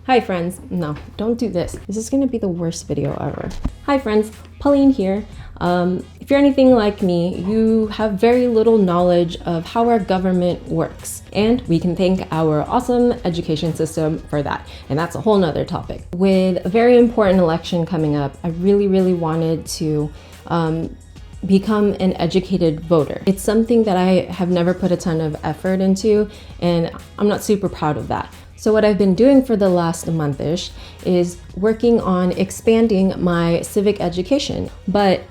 Hi friends, no, don't do this. This is gonna be the worst video ever. Hi friends, Pauline here. If you're anything like me, you have very little knowledge of how our government works. And we can thank our awesome education system for that. And that's a whole nother topic. With a very important election coming up, I really wanted to become an educated voter. It's something that I have never put a ton of effort into, and I'm not super proud of that. So what I've been doing for the last month-ish is working on expanding my civic education. But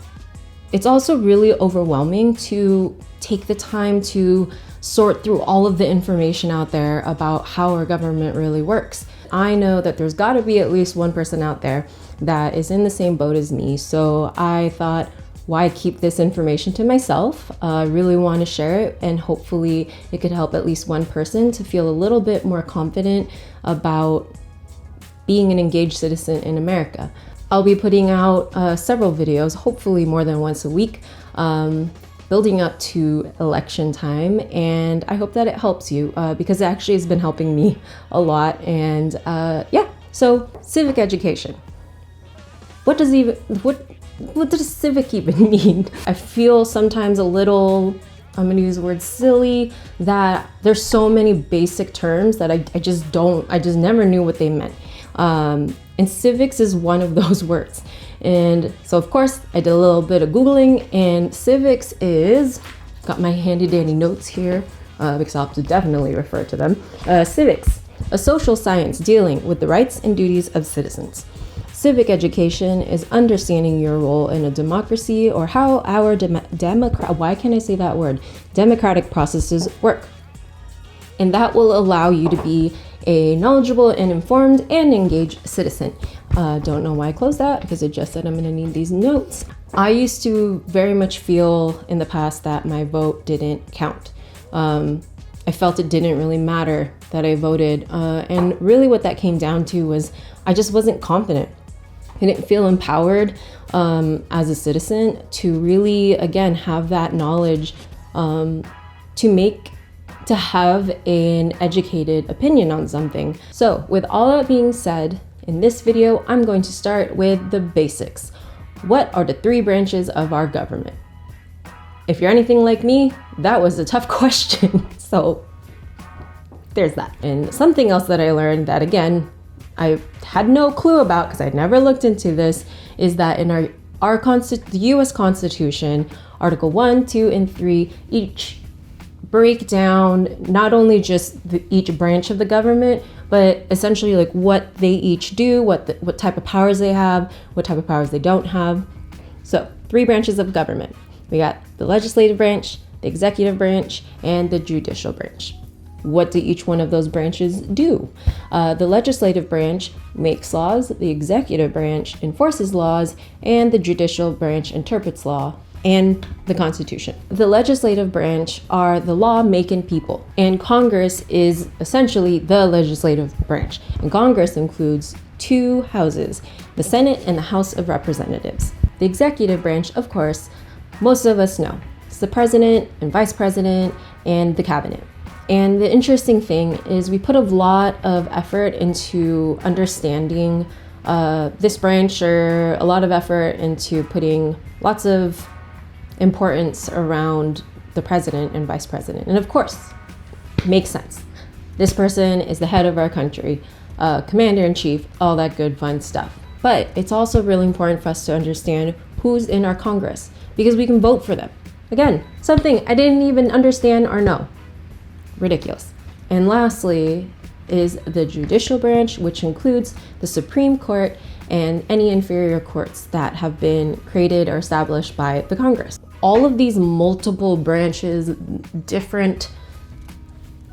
it's also really overwhelming to take the time to sort through all of the information out there about how our government really works. I know that there's gotta be at least one person out there that is in the same boat as me. So I thought, why keep this information to myself? I really want to share it, and hopefully it could help at least one person to feel a little bit more confident about being an engaged citizen in America. I'll be putting out several videos, hopefully more than once a week, building up to election time, and I hope that it helps you because it actually has been helping me a lot. And yeah, so civic education. What does civic even mean? I feel sometimes a little, I'm gonna use the word silly, that there's so many basic terms that I just never knew what they meant. And civics is one of those words. And so of course I did a little bit of Googling, and civics is, got my handy dandy notes here because I'll have to definitely refer to them. Civics, a social science dealing with the rights and duties of citizens. Civic education is understanding your role in a democracy, or how our democratic processes work. And that will allow you to be a knowledgeable and informed and engaged citizen. Don't know why I closed that, because it just said I'm gonna need these notes. I used to very much feel in the past that my vote didn't count. I felt it didn't really matter that I voted. And really what that came down to was I just wasn't confident. I didn't feel empowered as a citizen to really, again, have that knowledge to have an educated opinion on something. So with all that being said, in this video, I'm going to start with the basics. What are the three branches of our government? If you're anything like me, that was a tough question. So there's that. And something else that I learned that, again, I had no clue about because I'd never looked into this, is that in the US Constitution, Article 1, 2, and 3 each break down not only just each branch of the government, but essentially like what they each do, what type of powers they have, what type of powers they don't have. So 3 branches of government. We got the legislative branch, the executive branch, and the judicial branch. What do each one of those branches do? The legislative branch makes laws, the executive branch enforces laws, and the judicial branch interprets law and the Constitution. The legislative branch are the law-making people, and Congress is essentially the legislative branch. And Congress includes 2 houses, the Senate and the House of Representatives. The executive branch, of course, most of us know. It's the president and vice president and the cabinet. And the interesting thing is we put a lot of effort into understanding this branch, or a lot of effort into putting lots of importance around the president and vice president. And of course, makes sense. This person is the head of our country, commander-in-chief, all that good fun stuff. But it's also really important for us to understand who's in our Congress, because we can vote for them. Again, something I didn't even understand or know. Ridiculous. And lastly is the judicial branch, which includes the Supreme Court and any inferior courts that have been created or established by the Congress. All of these multiple branches, different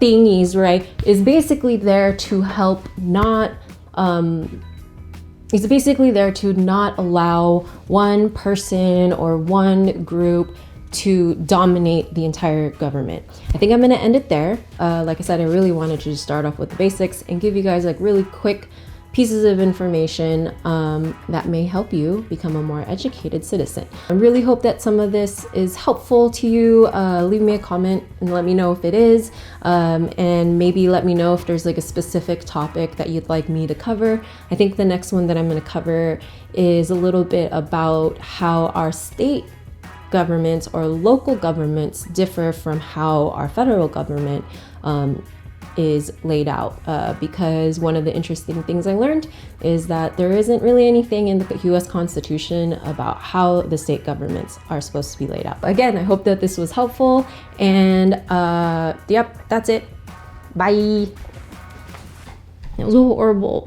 thingies, right, is basically there to help not allow one person or one group to dominate the entire government. I think I'm gonna end it there. Like I said, I really wanted to just start off with the basics and give you guys like really quick pieces of information that may help you become a more educated citizen. I really hope that some of this is helpful to you. Leave me a comment and let me know if it is, and maybe let me know if there's like a specific topic that you'd like me to cover. I think the next one that I'm going to cover is a little bit about how our state governments or local governments differ from how our federal government is laid out, because one of the interesting things I learned is that there isn't really anything in the US Constitution about how the state governments are supposed to be laid out. Again, I hope that this was helpful, and yep, that's it. Bye. It was horrible.